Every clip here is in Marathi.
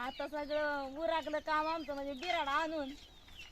आता सगळं उराकलं काम आमचं म्हणजे बिराड आणून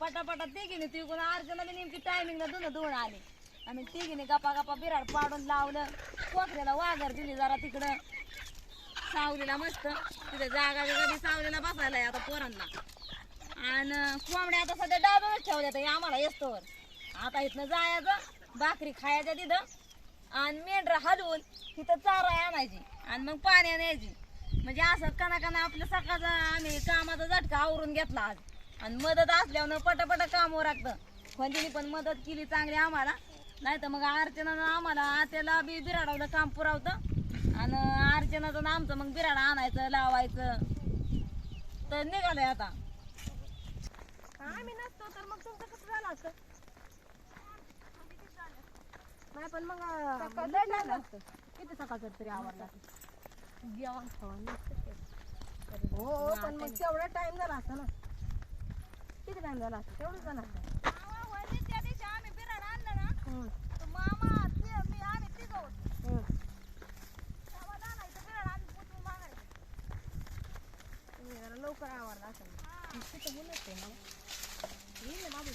पटापटा तिघीने तिकून अर्चना नेमकी टायमिंगला धुवून आले. आम्ही तिघीने गप्पा गप्पा बिराड पाडून लावलं. कोकऱ्याला वाघर दिली जरा तिकडं सावलीला मस्त तिथे जागा कधी सावलीला बसायला आता पोरांना. आणि कोंबड्या आता सध्या डाब्यावर ठेवल्या आम्हाला येस्तोवर. आता इथनं जायचं भाकरी खायच्या तिथं आणि मेंढर हलवून तिथं चारा आणायची आणि मग पाणी आणायची. म्हणजे असं कना आपलं सकाळचं आम्ही कामाचा झटका आवरून घेतला आज. आणि मदत असल्यावर पटापट काम लागतं. खंजीने पण मदत केली चांगली आम्हाला. नाही तर मग अर्चनानं आम्हाला आत्याला बी बिराडावलं काम पुरवतं आणि अर्चनाचं आमचं मग बिराडा आणायचं लावायचं. तर निघालंय आता आम्ही नसतो तर मग तुमचं कसं झालं असतं. नाही पण मग लय लागलं असतं. किती सकाळचं तरी आवडला जेवण खावण हो पण मग तेवढा टाइम झाला असता ना. किती टाइम झाला असता तेवढं झालं असतं. त्या दिवशी आम्ही बिराड आणलं ना तर मामा ते मी आम्ही तिघं होतो. तेव्हा आणायचं बिराड आम्ही पुसून मागायचं. तुम्ही जरा लवकर आवडला असेल. तिथं बोलत आहे ना येईल ना बाबू.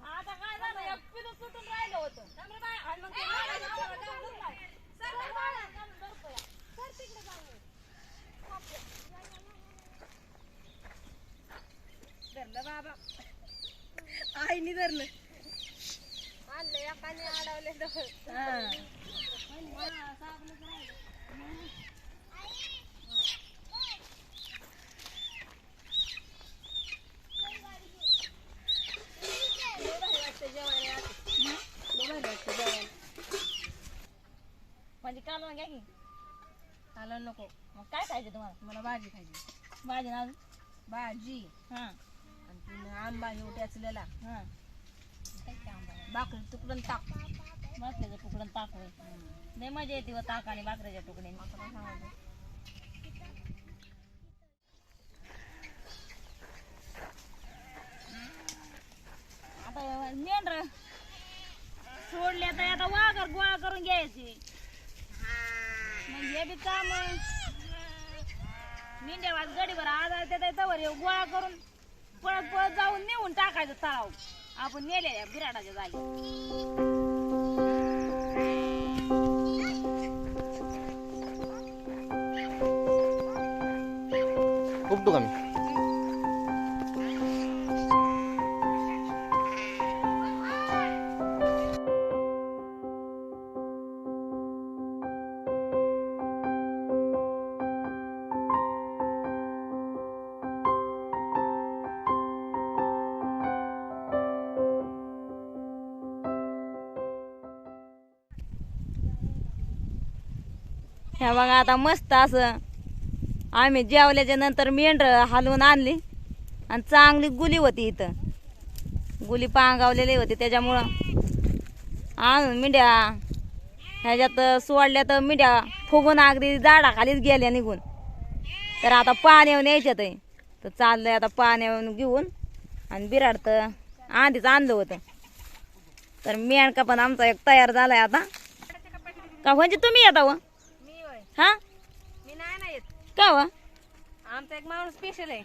आता काय झालं एक पिलू सुटून राहिलं होतं आणि मग ते मागायचं आम्हाला काम नाही. सर बाळा काम करतोय. सर तिकडे जाऊ. धरलं बाबा आईनी धरलं आणलं एकाने अडवले. म्हणजे कालवण घ्या की. आलं नको मग काय खायचं तुम्हाला. मला भाजी खायची. भाजी ना अजून भाजी हां आणि तिने आंबा घेऊ टॅचलेला हां भाकरी तुकडून टाक. भाकरीचं तुकडून ताक होय. लय मजा येते व ताक आणि भाकरीच्या तुकडीने. आता काय सांगायचं. आता मेंढर सोडले तर आता वाघर गोळा करून घ्यायचे. मग हे बी काम मेंढ्यावाज गडीवर आजार त्यावर गोळा करून पळत पळत जाऊन नेऊन टाकायचं तळाव आपण नेलेल्या बिराडाच्या जागी. उपटू का मी. ह्या बघा आता मस्त असं आम्ही जेवल्याच्या नंतर मेंढर हलवून आणली आणि चांगली गुली होती इथं. गुली पांगावलेली होती त्याच्यामुळं आणून मिंड्या ह्याच्यात सोडल्या तर मिंड्या फुगून अगदी झाडाखालीच गेल्या निघून. तर आता पाण्यावर यायच्यात आहे तर चाललंय आता पाण्यावर घेऊन आणि बिराड तर आधीच आणलं होतं. तर मेंढका पण आमचा एक तयार झालाय आता. का म्हणजे तुम्ही येता व मी होय हा मी नाही ना येत. का व आमचा एक माणूस स्पेशल आहे.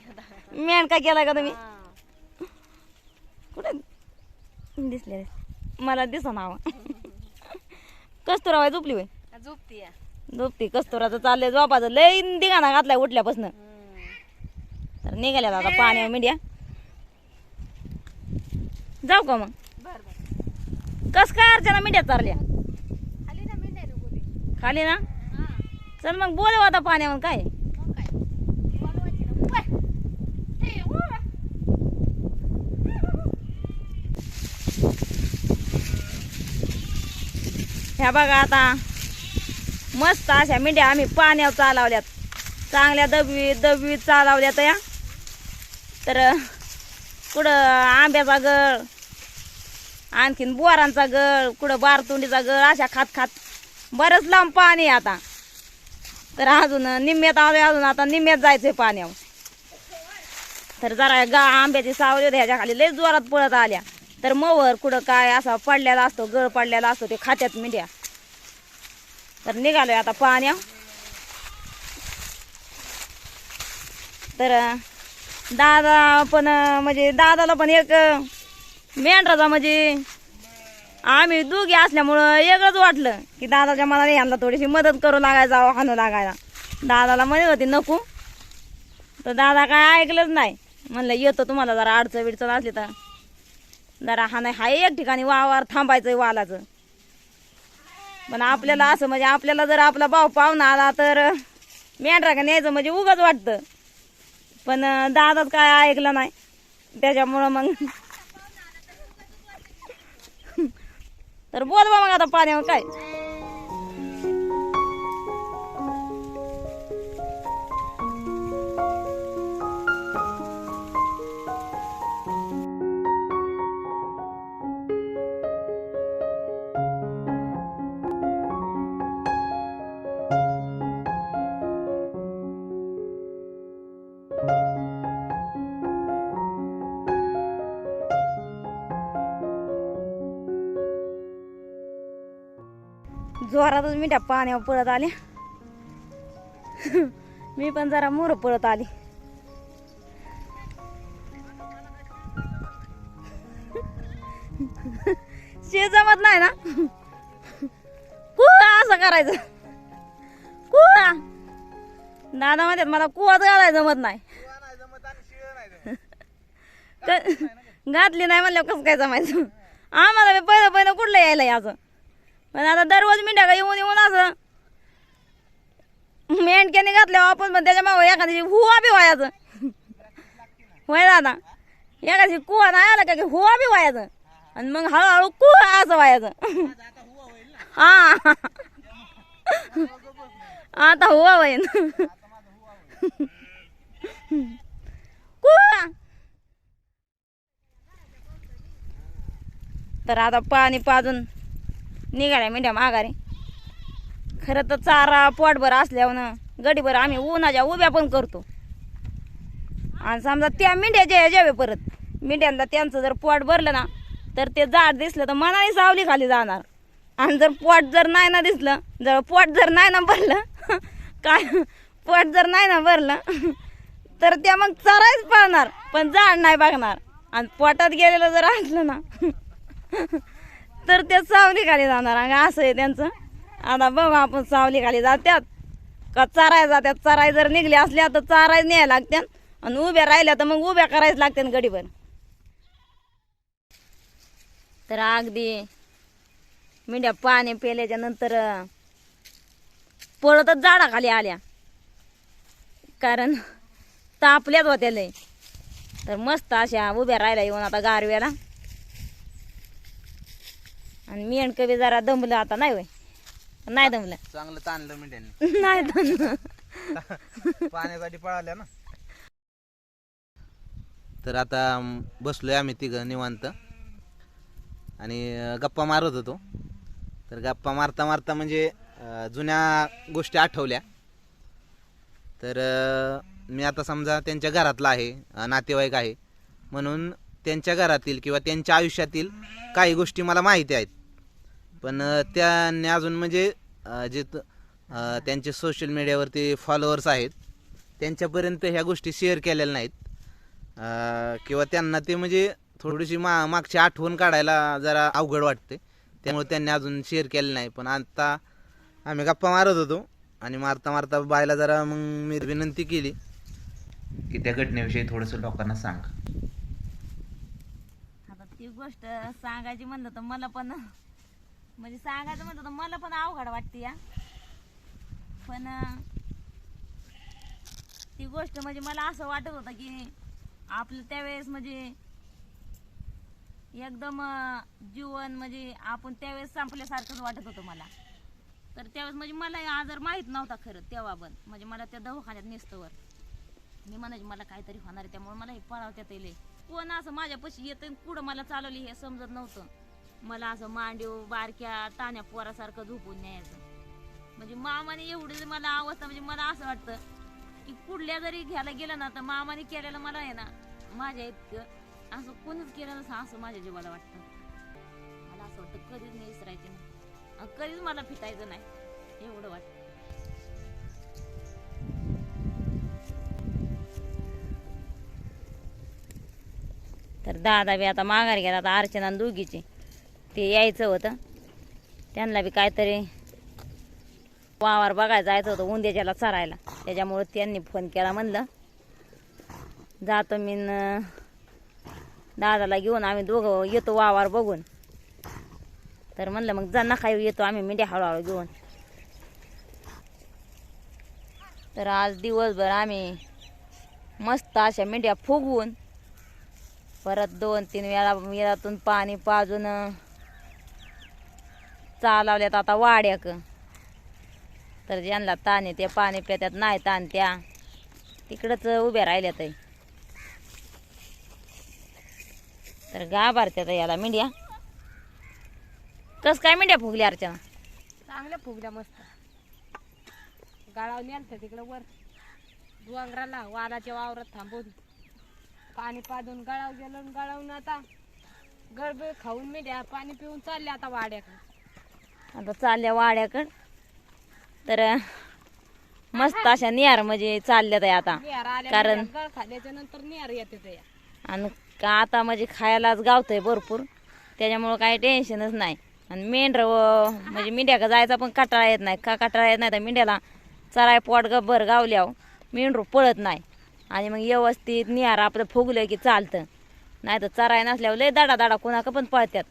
मेंढका केला का तुम्ही. हा. कुठे दिसले मला दिसा नाव. कस्तुराबाई झोपली होय. झोपती या. झोपती कस्तुराचं चाललंय झोपाचं लय दिगाणा घातलाय उठल्यापासून. तर निघाल्यात आता पाण्यावर मिंड्या. जाऊ का मग बर बर कस काय अर्चना मिंड्या चालल्या आली ना मी नाही नको खाली ना. हा चल मग बोलव आता पाण्यावर काय. मग काय बोलवायची ना उभा. हे उभा. ह्या बघा आता मस्त अशा मिंड्या आम्ही पाण्यावर चालवल्यात. चांगल्या दबवीत चालवल्यात या. तर कुठं आंब्याचा गळ आणखीन बोरांचा गळ कुठं बारतुंडीचा गळ अशा खात बरंच लांब पाणी आहे आता. तर अजून निम्म्यात आलोय अजून आता निम्म्यात जायचंय पाण्यावर. तर जरा आंब्याची सावली होती ह्याच्या खाली लय जोरात पळत आल्या तर मवर कुठं काय असा पडलेला असतो, गळ पडलेला असतो, ते खात्यात मेंढ्या. तर निघालोय आता पाण्या. तर दादा पण म्हणजे दादाला पण एक मेंढराचा म्हणजे आम्ही दोघी असल्यामुळं वेगळंच वाटलं की दादाच्या मनाने यांना थोडीशी मदत करू लागायचा, हाणू लागायला. दादाला म्हणत होती नको, तर दादा काय ऐकलंच नाही. म्हणलं येतो, तुम्हाला जरा अडचण बिडचण असली तर जरा हा नाही हाय एक ठिकाणी वावर थांबायचं वालाचं. पण आपल्याला असं म्हणजे आपल्याला जर आपला भाऊ पाहुणा आला तर मेंढरा का न्यायचं म्हणजे उगाच वाटतं. पण दादाच काय ऐकलं नाही, त्याच्यामुळं मग तर बोल बा मग आता पाण्यावर काय. जोरातच मिठ्या पाण्यावर पळत आले. मी पण जरा मोर पळत आली. शे जमत नाही ना, कुवा असं करायचं. कुवा दादा म्हणतात मला कुवाच घालायला जमत नाही. घातली नाही म्हणलं कसं काय जमायचं. आम्हाला पहिलं कुठलं यायला याचं. पण आता दररोज मिंढ्या येऊन येऊन असं मेंढक्याने घातल्यावर आपण पण त्याच्या मागं एखाद्याची हुवा बी व्हायचं. होय दादा, एखाद्याची कुवा नाही आला का की हुवा बी व्हायचं आणि मग हळूहळू कुवा असं व्हायचं. हा आता हुवा होईन कुवा. तर आता पाणी पाजून निघाल्या मेंढ्या माघारी. खरं तर चारा पोटभर असल्यावर गडीभर आम्ही उन्हाच्या उभ्या पण करतो. आणि समजा त्या मेंढ्याच्या ह्याच्यावे परत मेंढ्यांना त्यांचं जर पोट भरलं ना तर ते झाड दिसलं तर मनाने सावली खाली जाणार. आणि जर पोट जर नाही ना दिसलं, जर पोट जर नाही ना भरलं काय पोट जर नाही ना भरलं तर त्या मग चरायच पाळणार पण झाड नाही बघणार. आणि पोटात गेलेलं जर असलं ना तर ते सावली खाली जाणार. आणि असं आहे त्यांचं. आता बघू आपण सावली खाली जात्यात का चाराय जात्यात. चाराय जर निघल्या असल्या तर चाराय न्यायला लागत्यात आणि उभ्या राहिल्या तर मग उभ्या करायच लागत्यात गडीभर. तर अगदी मेंढ्या पाणी पेल्याच्या नंतर पळतच झाडाखाली आल्या, कारण तापल्याच होत्या लय. तर मस्त अशा उभ्या राहिल्या येऊन आता गारव्याला. आणि मेंढकं बी जरा दमलं आता. नाही होय, नाही दमलं, चांगलं ताणलं मेंढ्यांनी. नाही दमलं, पाण्यासाठी पळाल्या ना. तर आता बसलोय आम्ही तिघं निवांत आणि गप्पा मारत होतो. तर गप्पा मारता मारता म्हणजे जुन्या गोष्टी आठवल्या. तर मी आता समजा त्यांच्या घरातला आहे, नातेवाईक आहे, म्हणून त्यांच्या घरातील किंवा त्यांच्या आयुष्यातील काही गोष्टी मला माहिती आहेत. पण त्यांनी अजून म्हणजे जे त्यांचे सोशल मीडियावरती फॉलोअर्स आहेत त्यांच्यापर्यंत ह्या गोष्टी शेअर केलेल्या नाहीत. किंवा त्यांना ते म्हणजे थोडीशी मागची आठवण काढायला जरा अवघड वाटते, त्यामुळे त्यांनी अजून शेअर केलं नाही. पण आता आम्ही गप्पा मारत होतो आणि मारता मारता बायला जरा मग मी विनंती केली की त्या घटनेविषयी थोडंसं लोकांना सांग. आता ती गोष्ट सांगायची म्हणलं तर मला पण म्हणजे सांगायचं म्हणलं तर मला पण अवघड वाटते या. पण ती गोष्ट म्हणजे मला असं वाटत होतं की आपलं त्यावेळेस म्हणजे एकदम जीवन म्हणजे आपण त्यावेळेस संपल्यासारखंच वाटत होतं मला. तर त्यावेळेस म्हणजे मला आजार माहीत नव्हता खरं तेव्हा पण. म्हणजे मला त्या दवाखान्यात नेस्तवर मी म्हणायची मला काहीतरी होणार आहे, त्यामुळे मला हे पळावत्यात येईल. कोण असं माझ्यापाशी येतं पुढं मला चालवली हे समजत नव्हतं. मला असं मांडीव बारक्या ताण्या पोरासारखं झोपून न्यायचं. म्हणजे मामाने एवढी मला अवस्था म्हणजे मला असं वाटतं की कुठल्या जरी घ्यायला गेलं ना तर मामाने केलेलं मला आहे ना माझ्या इतकं असं कोणीच केलं नसं असं माझ्या जीवाला वाटतं. मला असं वाटतं कधीच नाही विसरायचं नाही आणि कधीच मला फिटायचं नाही एवढं वाटतं. तर दादा बी आता माघारी गेला. आता अर्चना आणि दोघीची ते यायचं होतं, त्यांना बी काहीतरी वावर बघायला जायचं होतं उंद्याच्याला चरायला. त्याच्यामुळं त्यांनी फोन केला. म्हणलं जातो मी न दादाला घेऊन आम्ही दोघं येतो वावर बघून. तर म्हणलं मग जा नका येतो आम्ही मेंढ्या हळूहळू घेऊन. तर आज दिवसभर आम्ही मस्त अशा मेंढ्या फुगवून परत 2-3 वेळा विहिरातून पाणी पाजून चालवल्यात आता वाड्याक. तर ज्यांना ताण आहे ते पाणी पितात, नाही ताण त्या तिकडंच उभ्या राहिल्यात. तर गाभारत्यात याला मेंढ्या. कस काय मेंढ्या फुगल्या अर्चना? चांगल्या फुगल्या मस्त. गाळावर नेलतं तिकडं वर डोंगराला वालाच्या वावरात थांबून पाणी पाजून गळाव गेलं. गळावून आता गळबळ खाऊन मेंढ्या पाणी पिऊन चालल्या आता वाड्याकडे. आता चालल्या वाड्याकड. तर मस्त अशा निहार म्हणजे चालल्यात आता. निहार आल्या कारण गळ खाल्ल्याच्या नंतर निहार येते ते. आणि आता म्हणजे खायलाच गावतंय भरपूर, त्याच्यामुळं काही टेन्शनच नाही. आणि मेंढर म्हणजे मेंढ्याका जायचा पण कटाळा येत नाही. का कटाळा येत नाही तर मेंढ्याला चराय पोट गब्बर गावल्यावर मेंढरू पळत नाही. आणि मग व्यवस्थित निहार आपलं फुगलं की चालतं. नाही तर चराय नसल्यावर लय दाडा दाडा कुणाक पण पळत्यात.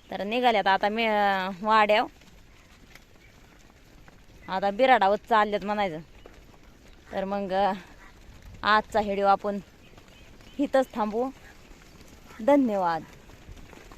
तर निघाल्यात आता वाड्याव. आता बिराडावर चालल्यात म्हणायचं. तर मग आजचा व्हिडिओ आपण इथंच थांबवू. धन्यवाद.